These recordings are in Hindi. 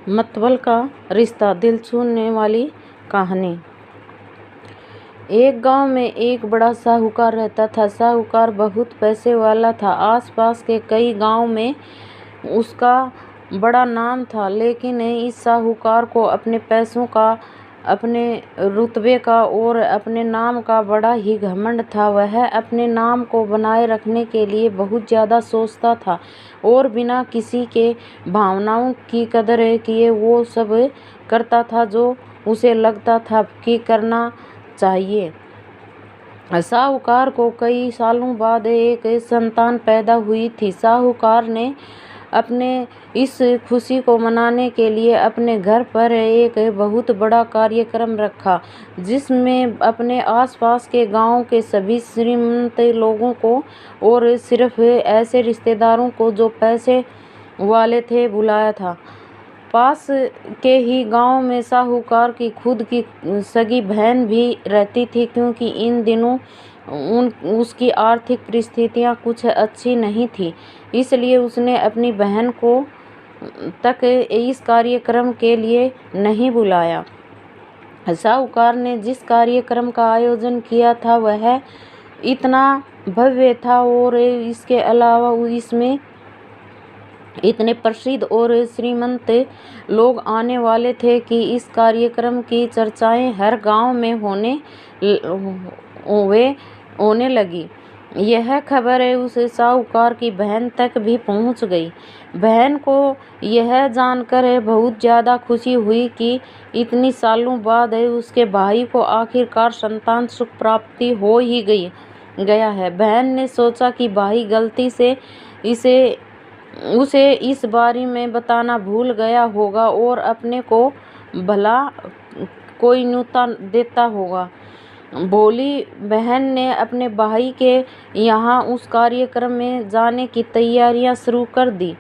मतबल का रिश्ता, दिल छूने वाली कहानी। एक गांव में एक बड़ा साहूकार रहता था। साहूकार बहुत पैसे वाला था। आसपास के कई गांव में उसका बड़ा नाम था, लेकिन इस साहूकार को अपने पैसों का, अपने रुतबे का और अपने नाम का बड़ा ही घमंड था। वह अपने नाम को बनाए रखने के लिए बहुत ज़्यादा सोचता था और बिना किसी के भावनाओं की कदर किए वो सब करता था जो उसे लगता था कि करना चाहिए। साहूकार को कई सालों बाद एक संतान पैदा हुई थी। साहूकार ने अपने इस खुशी को मनाने के लिए अपने घर पर एक बहुत बड़ा कार्यक्रम रखा, जिसमें अपने आसपास के गांव के सभी श्रीमंत लोगों को और सिर्फ ऐसे रिश्तेदारों को जो पैसे वाले थे बुलाया था। पास के ही गांव में साहूकार की खुद की सगी बहन भी रहती थी, क्योंकि इन दिनों उसकी आर्थिक परिस्थितियां कुछ अच्छी नहीं थी, इसलिए उसने अपनी बहन को तक इस कार्यक्रम के लिए नहीं बुलाया। साहूकार ने जिस कार्यक्रम का आयोजन किया था वह इतना भव्य था और इसके अलावा इसमें इतने प्रसिद्ध और श्रीमंत लोग आने वाले थे कि इस कार्यक्रम की चर्चाएं हर गांव में होने लगी। यह खबर उस साहूकार की बहन तक भी पहुंच गई। बहन को यह जानकर बहुत ज़्यादा खुशी हुई कि इतनी सालों बाद उसके भाई को आखिरकार संतान सुख प्राप्ति हो ही गया है। बहन ने सोचा कि भाई गलती से उसे इस बारे में बताना भूल गया होगा और अपने को भला कोई न्योता देता होगा। भोली बहन ने अपने भाई के यहाँ उस कार्यक्रम में जाने की तैयारियां शुरू कर दी।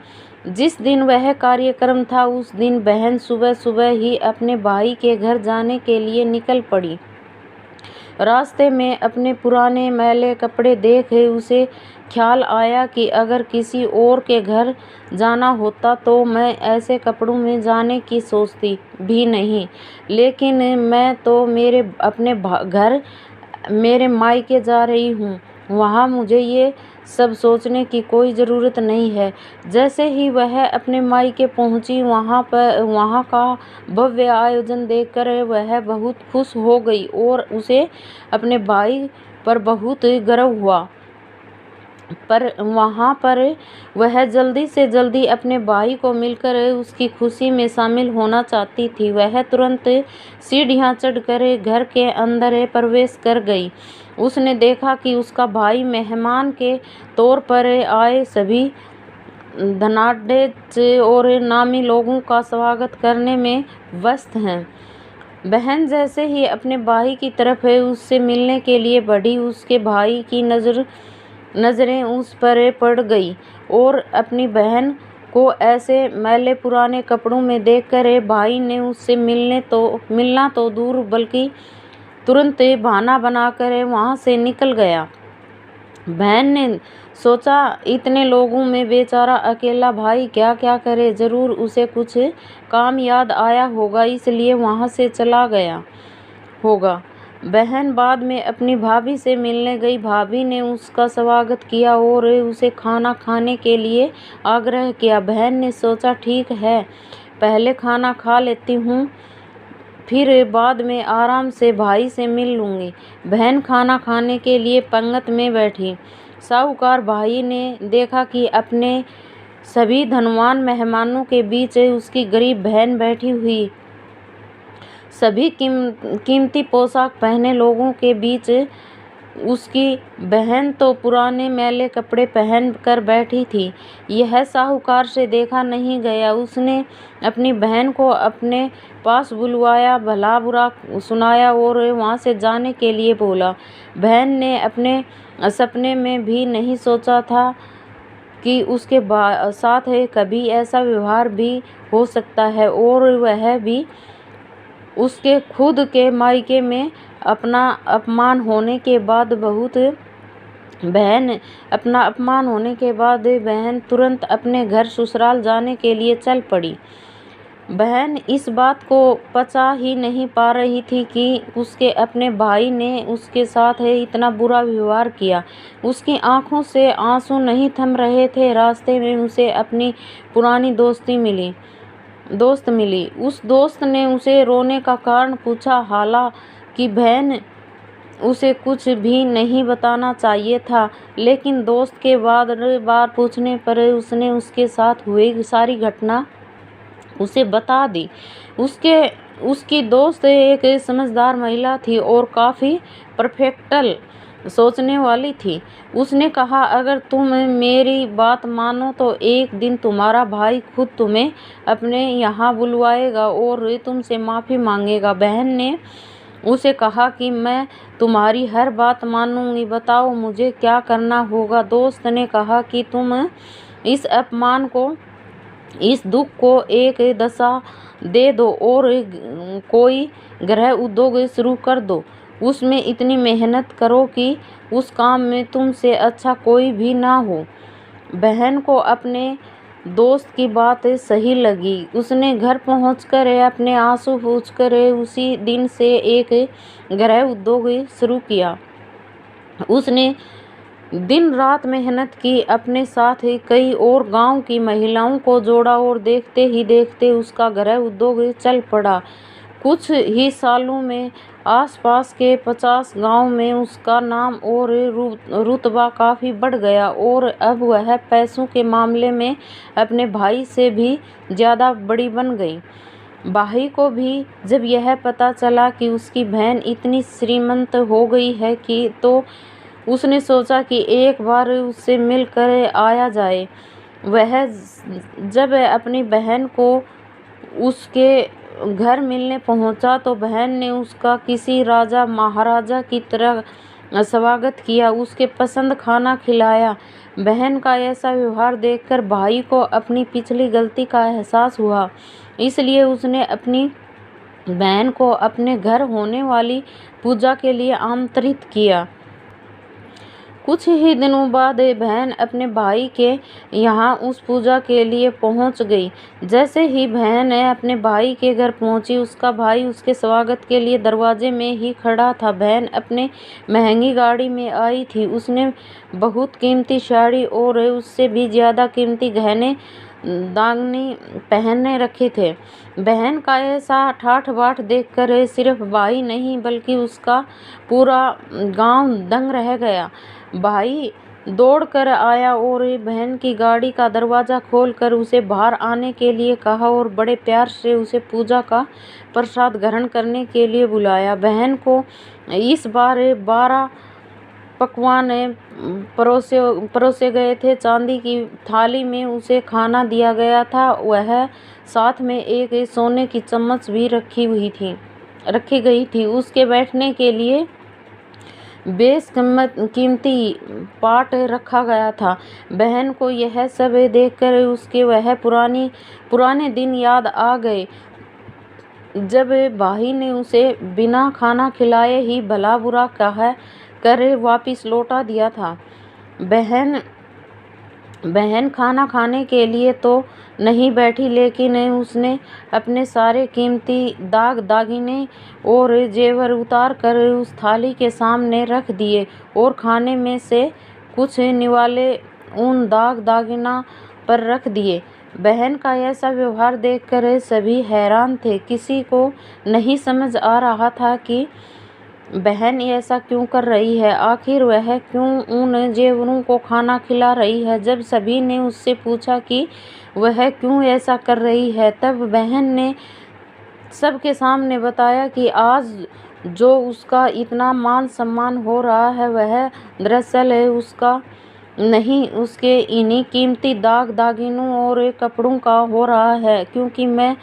जिस दिन वह कार्यक्रम था उस दिन बहन सुबह सुबह ही अपने भाई के घर जाने के लिए निकल पड़ी। रास्ते में अपने पुराने मैले कपड़े देख उसे ख्याल आया कि अगर किसी और के घर जाना होता तो मैं ऐसे कपड़ों में जाने की सोचती भी नहीं, लेकिन मैं तो अपने घर मेरे मायके जा रही हूँ, वहाँ मुझे ये सब सोचने की कोई ज़रूरत नहीं है। जैसे ही वह अपने मायके पहुँची, वहाँ का भव्य आयोजन देखकर वह बहुत खुश हो गई और उसे अपने भाई पर बहुत गर्व हुआ। पर वहाँ पर वह जल्दी से जल्दी अपने भाई को मिलकर उसकी खुशी में शामिल होना चाहती थी। वह तुरंत सीढ़ियाँ चढ़कर घर के अंदर प्रवेश कर गई। उसने देखा कि उसका भाई मेहमान के तौर पर आए सभी धनाढ्य और नामी लोगों का स्वागत करने में व्यस्त हैं। बहन जैसे ही अपने भाई की तरफ उससे मिलने के लिए बढ़ी, उसके भाई की नज़रें उस पर पड़ गई और अपनी बहन को ऐसे मैले पुराने कपड़ों में देखकर भाई ने उससे मिलना तो दूर बल्कि तुरंत बहाना बनाकर वहाँ से निकल गया। बहन ने सोचा इतने लोगों में बेचारा अकेला भाई क्या क्या करे, ज़रूर उसे कुछ काम याद आया होगा, इसलिए वहाँ से चला गया होगा। बहन बाद में अपनी भाभी से मिलने गई। भाभी ने उसका स्वागत किया और उसे खाना खाने के लिए आग्रह किया। बहन ने सोचा ठीक है, पहले खाना खा लेती हूँ, फिर बाद में आराम से भाई से मिल लूँगी। बहन खाना खाने के लिए पंगत में बैठी। साहूकार भाई ने देखा कि अपने सभी धनवान मेहमानों के बीच उसकी गरीब बहन बैठी हुई। सभी कीमती पोशाक पहने लोगों के बीच उसकी बहन तो पुराने मैले कपड़े पहन कर बैठी थी। यह साहूकार से देखा नहीं गया। उसने अपनी बहन को अपने पास बुलवाया, भला बुरा सुनाया और वहाँ से जाने के लिए बोला। बहन ने अपने सपने में भी नहीं सोचा था कि उसके साथ कभी ऐसा व्यवहार भी हो सकता है और वह भी उसके खुद के मायके में अपना अपमान होने के बाद बहन तुरंत अपने घर ससुराल जाने के लिए चल पड़ी। बहन इस बात को पचा ही नहीं पा रही थी कि उसके अपने भाई ने उसके साथ इतना बुरा व्यवहार किया। उसकी आंखों से आंसू नहीं थम रहे थे। रास्ते में उसे अपनी पुरानी दोस्त मिली। उस दोस्त ने उसे रोने का कारण पूछा। हालांकि बहन उसे कुछ भी नहीं बताना चाहिए था, लेकिन दोस्त के बार बार पूछने पर उसने उसके साथ हुई सारी घटना उसे बता दी। उसकी दोस्त एक समझदार महिला थी और काफ़ी परफेक्टल सोचने वाली थी। उसने कहा, अगर तुम मेरी बात मानो तो एक दिन तुम्हारा भाई खुद तुम्हें अपने यहाँ बुलवाएगा और तुमसे माफ़ी मांगेगा। बहन ने उसे कहा कि मैं तुम्हारी हर बात मानूंगी, बताओ मुझे क्या करना होगा। दोस्त ने कहा कि तुम इस अपमान को, इस दुख को एक दशा दे दो और कोई गृह उद्योग शुरू कर दो। उसमें इतनी मेहनत करो कि उस काम में तुमसे अच्छा कोई भी ना हो। बहन को अपने दोस्त की बात सही लगी। उसने घर पहुंचकर अपने आंसू पोंछकर उसी दिन से एक गृह उद्योग शुरू किया। उसने दिन रात मेहनत की, अपने साथ ही कई और गांव की महिलाओं को जोड़ा और देखते ही देखते उसका गृह उद्योग चल पड़ा। कुछ ही सालों में आसपास के 50 गांव में उसका नाम और रुतबा काफ़ी बढ़ गया और अब वह पैसों के मामले में अपने भाई से भी ज़्यादा बड़ी बन गई। भाई को भी जब यह पता चला कि उसकी बहन इतनी श्रीमंत हो गई है कि तो उसने सोचा कि एक बार उससे मिलकर आया जाए। वह जब अपनी बहन को उसके घर मिलने पहुंचा तो बहन ने उसका किसी राजा महाराजा की तरह स्वागत किया, उसके पसंद खाना खिलाया। बहन का ऐसा व्यवहार देखकर भाई को अपनी पिछली गलती का एहसास हुआ, इसलिए उसने अपनी बहन को अपने घर होने वाली पूजा के लिए आमंत्रित किया। कुछ ही दिनों बाद बहन अपने भाई के यहाँ उस पूजा के लिए पहुँच गई। जैसे ही बहन अपने भाई के घर पहुँची, उसका भाई उसके स्वागत के लिए दरवाजे में ही खड़ा था। बहन अपने महंगी गाड़ी में आई थी। उसने बहुत कीमती साड़ी और उससे भी ज़्यादा कीमती गहने दागने पहने रखे थे। बहन का ऐसा ठाठ बाट देखकर सिर्फ भाई नहीं बल्कि उसका पूरा गांव दंग रह गया। भाई दौड़ कर आया और बहन की गाड़ी का दरवाज़ा खोलकर उसे बाहर आने के लिए कहा और बड़े प्यार से उसे पूजा का प्रसाद ग्रहण करने के लिए बुलाया। बहन को इस बार 12 पकवान परोसे गए थे। चांदी की थाली में उसे खाना दिया गया था। वह साथ में एक सोने की चम्मच भी रखी गई थी। उसके बैठने के लिए बेस कीमती पाट रखा गया था। बहन को यह सब देखकर उसके वह पुराने दिन याद आ गए जब भाई ने उसे बिना खाना खिलाए ही भला बुरा कह कर वापिस लौटा दिया था। बहन खाना खाने के लिए तो नहीं बैठी, लेकिन उसने अपने सारे कीमती दागीने और जेवर उतार कर उस थाली के सामने रख दिए और खाने में से कुछ निवाले उन दागीना पर रख दिए। बहन का ऐसा व्यवहार देखकर सभी हैरान थे। किसी को नहीं समझ आ रहा था कि बहन ऐसा क्यों कर रही है। आखिर वह क्यों उन जेवरों को खाना खिला रही है। जब सभी ने उससे पूछा कि वह क्यों ऐसा कर रही है, तब बहन ने सबके सामने बताया कि आज जो उसका इतना मान सम्मान हो रहा है वह दरअसल उसका नहीं, उसके इन्हीं कीमती दागीनों और कपड़ों का हो रहा है, क्योंकि मैं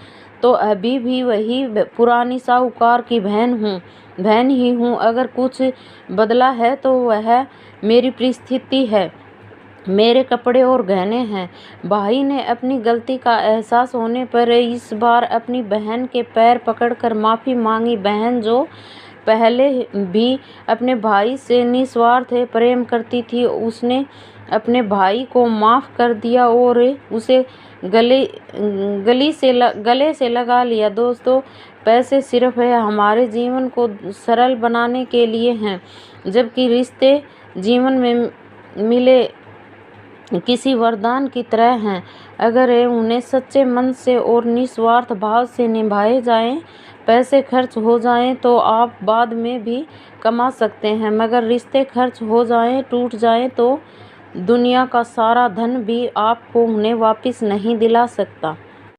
तो अभी भी वही पुरानी साहूकार की बहन ही हूँ। अगर कुछ बदला है तो वह मेरी परिस्थिति है, मेरे कपड़े और गहने हैं। भाई ने अपनी गलती का एहसास होने पर इस बार अपनी बहन के पैर पकड़कर माफ़ी मांगी। बहन जो पहले भी अपने भाई से निस्वार्थ प्रेम करती थी, उसने अपने भाई को माफ़ कर दिया और उसे गले से लगा लिया। दोस्तों, पैसे सिर्फ हमारे जीवन को सरल बनाने के लिए हैं, जबकि रिश्ते जीवन में मिले किसी वरदान की तरह हैं। अगर उन्हें सच्चे मन से और निस्वार्थ भाव से निभाए जाएं, पैसे खर्च हो जाएं तो आप बाद में भी कमा सकते हैं, मगर रिश्ते खर्च हो जाएं, टूट जाएं तो दुनिया का सारा धन भी आपको उन्हें वापस नहीं दिला सकता।